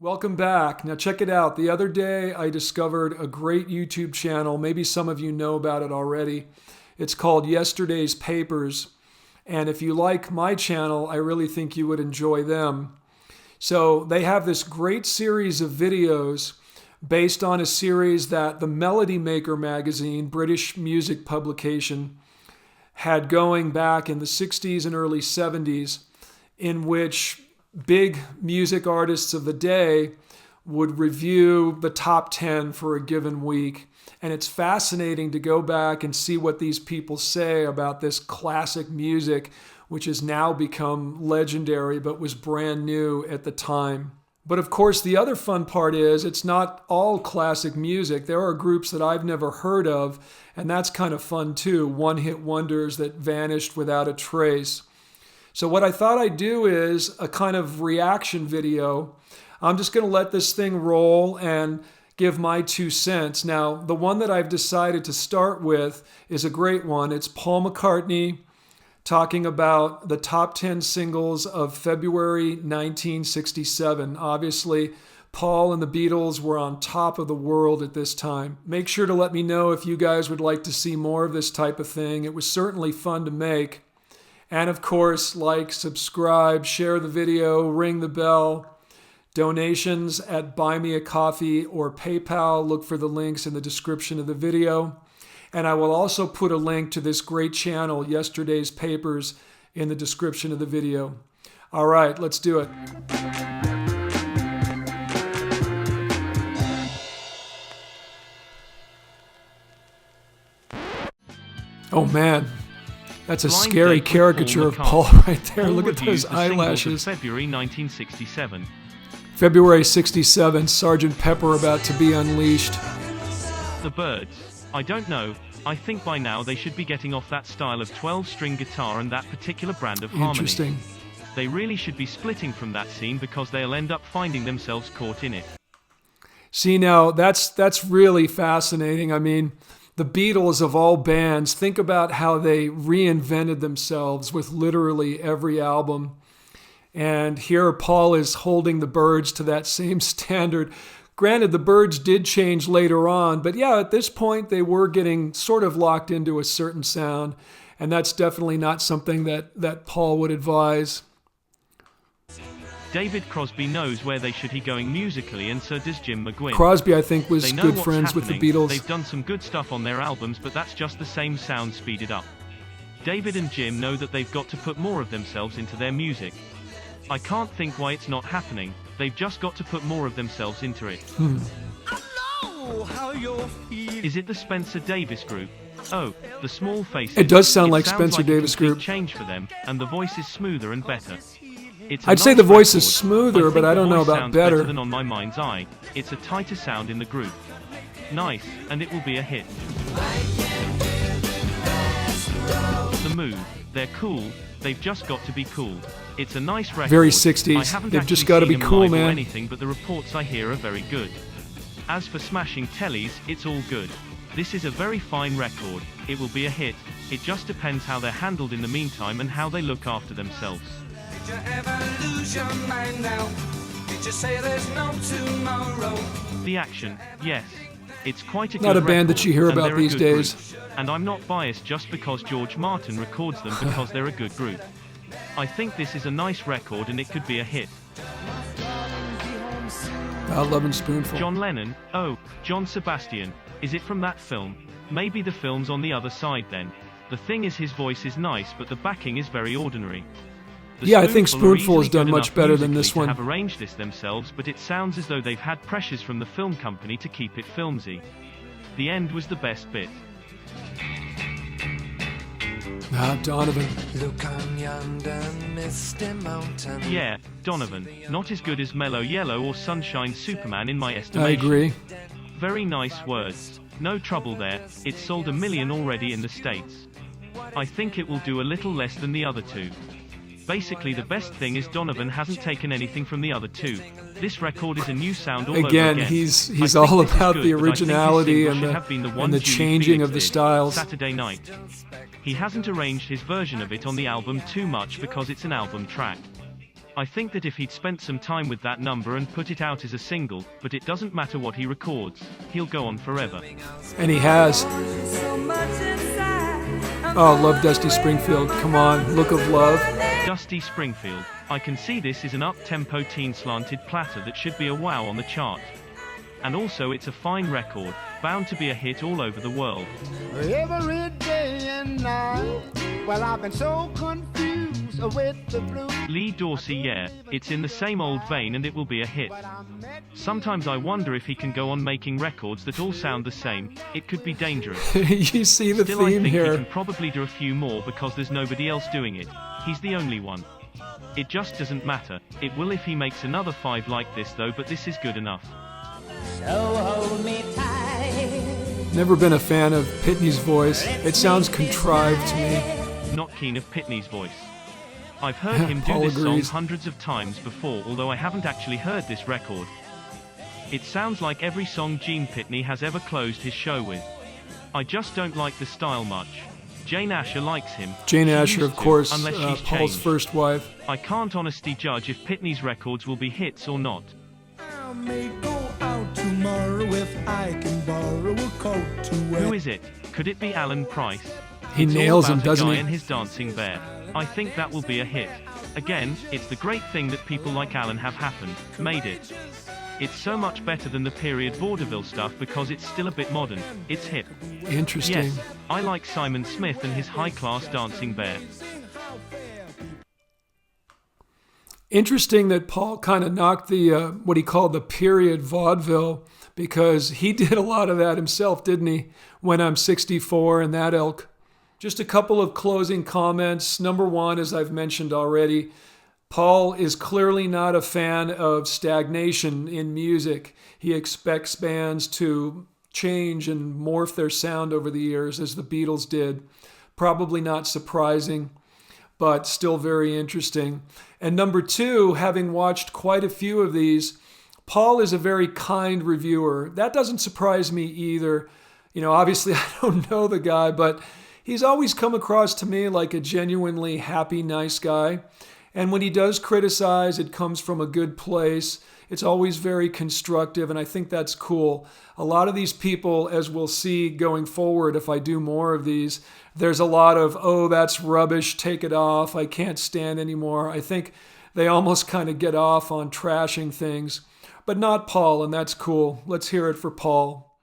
Welcome back. Now check it out. The other day I discovered a great YouTube channel. Maybe some of you know about it already. It's called Yesterday's Papers. And if you like my channel, I really think you would enjoy them. So they have this great series of videos based on a series that the Melody Maker magazine, British music publication, had going back in the 60s and early 70s, in which big music artists of the day would review the top 10 for a given week. And it's fascinating to go back and see what these people say about this classic music, which has now become legendary, but was brand new at the time. But of course, the other fun part is it's not all classic music. There are groups that I've never heard of, and that's kind of fun too. One-hit wonders that vanished without a trace. So what I thought I'd do is a kind of reaction video. I'm just going to let this thing roll and give my 2 cents. Now, the one that I've decided to start with is a great one. It's Paul McCartney talking about the top 10 singles of February 1967. Obviously, Paul and the Beatles were on top of the world at this time. Make sure to let me know if you guys would like to see more of this type of thing. It was certainly fun to make. And of course, like, subscribe, share the video, ring the bell. Donations at Buy Me a Coffee or PayPal. Look for the links in the description of the video. And I will also put a link to this great channel, Yesterday's Papers, in the description of the video. All right, let's do it. Oh man. That's a scary caricature of Paul right there. Look at those eyelashes. February 1967. February 67, Sgt. Pepper about to be unleashed. The Byrds. I don't know. I think by now they should be getting off that style of 12-string guitar and that particular brand of harmony. Interesting. They really should be splitting from that scene because they'll end up finding themselves caught in it. See, now that's really fascinating. I mean, the Beatles of all bands, think about how they reinvented themselves with literally every album. And here Paul is holding the Byrds to that same standard. Granted, the Byrds did change later on, but yeah, at this point they were getting sort of locked into a certain sound. And that's definitely not something that Paul would advise. David Crosby knows where they should be going musically, and so does Jim McGuinn. Crosby, I think, was good friends with the Beatles. They've done some good stuff on their albums, but that's just the same sound speeded up. David and Jim know that they've got to put more of themselves into their music. I can't think why it's not happening. They've just got to put more of themselves into it. Is it the Spencer Davis Group? Oh, the small faces. It does sound like Spencer Davis Group. Change for them, and the voice is smoother and better. I'd say the voice is smoother, but I don't know about better. Than On My Mind's Eye. It's a tighter sound in the group. Nice, and it will be a hit. The Move. They're cool. They've just got to be cool. It's a nice record. Very 60s. They've just got to be cool, man. Anything, but the reports I hear are very good. As for smashing tellies, it's all good. This is a very fine record. It will be a hit. It just depends how they're handled in the meantime and how they look after themselves. Did you ever lose your mind now? Did you say there's no tomorrow? The Action, yes. It's quite a not good a band record, that you hear about these days. Group. And I'm not biased just because George Martin records them because they're a good group. I think this is a nice record and it could be a hit. Lovin Spoonful. John Lennon, oh, John Sebastian. Is it from that film? Maybe the film's on the other side then. The thing is his voice is nice but the backing is very ordinary. Yeah, I think Spoonful has done much better than this one. Have arranged this themselves, but it sounds as though they've had pressures from the film company to keep it filmsy. The end was the best bit. Donovan. Look on yonder misty mountain. Yeah, Donovan. Not as good as Mellow Yellow or Sunshine Superman in my estimation. I agree. Very nice words. No trouble there. It's sold 1 million already in the States. I think it will do a little less than the other two. Basically the best thing is Donovan hasn't taken anything from the other two. This record is a new sound all over again. He's all about the originality and the changing of the styles. Saturday Night. He hasn't arranged his version of it on the album too much because it's an album track. I think that if he'd spent some time with that number and put it out as a single, but it doesn't matter what he records, he'll go on forever. And he has. Oh, love Dusty Springfield. Come on, Look of Love. Dusty Springfield. I can see this is an up-tempo teen slanted platter that should be a wow on the chart. And also it's a fine record, bound to be a hit all over the world. Every day and night, well, I've been so confused with the blues. Lee Dorsey, yeah, it's in the same old vein and it will be a hit. Sometimes I wonder if he can go on making records that all sound the same. It could be dangerous. You see the Still, theme I think here. he can probably do a few more because there's nobody else doing it. He's the only one. It just doesn't matter. It will if he makes another 5 like this though, but this is good enough. So hold me tight. Never been a fan of Pitney's voice. It sounds contrived to me. Not keen of Pitney's voice. I've heard him do Paul this song agrees. hundreds of times before, although I haven't actually heard this record. It sounds like every song Gene Pitney has ever closed his show with. I just don't like the style much. Jane Asher likes him. Jane She Asher, used of to, course, unless she's Paul's changed. first wife. I can't honestly judge if Pitney's records will be hits or not. I may go out tomorrow if I can borrow a coat to wear. Who is it? Could it be Alan Price? He It's all nails him, about a doesn't guy he? and his dancing bear. I think that will be a hit. Again, it's the great thing that people like Alan have happened, made it. It's so much better than the period vaudeville stuff because it's still a bit modern. It's hip. Interesting. Yes, I like Simon Smith and his high-class dancing bear. Interesting that Paul kind of knocked the what he called the period vaudeville, because he did a lot of that himself, didn't he? When I'm 64 and that ilk. Just a couple of closing comments. Number one, as I've mentioned already, Paul is clearly not a fan of stagnation in music. He expects bands to change and morph their sound over the years, as the Beatles did. Probably not surprising, but still very interesting. And number two, having watched quite a few of these, Paul is a very kind reviewer. That doesn't surprise me either. You know, obviously I don't know the guy, but he's always come across to me like a genuinely happy, nice guy. And when he does criticize, it comes from a good place. It's always very constructive, and I think that's cool. A lot of these people, as we'll see going forward, if I do more of these, there's a lot of, oh, that's rubbish, take it off, I can't stand anymore. I think they almost kind of get off on trashing things, but not Paul, and that's cool. Let's hear it for Paul.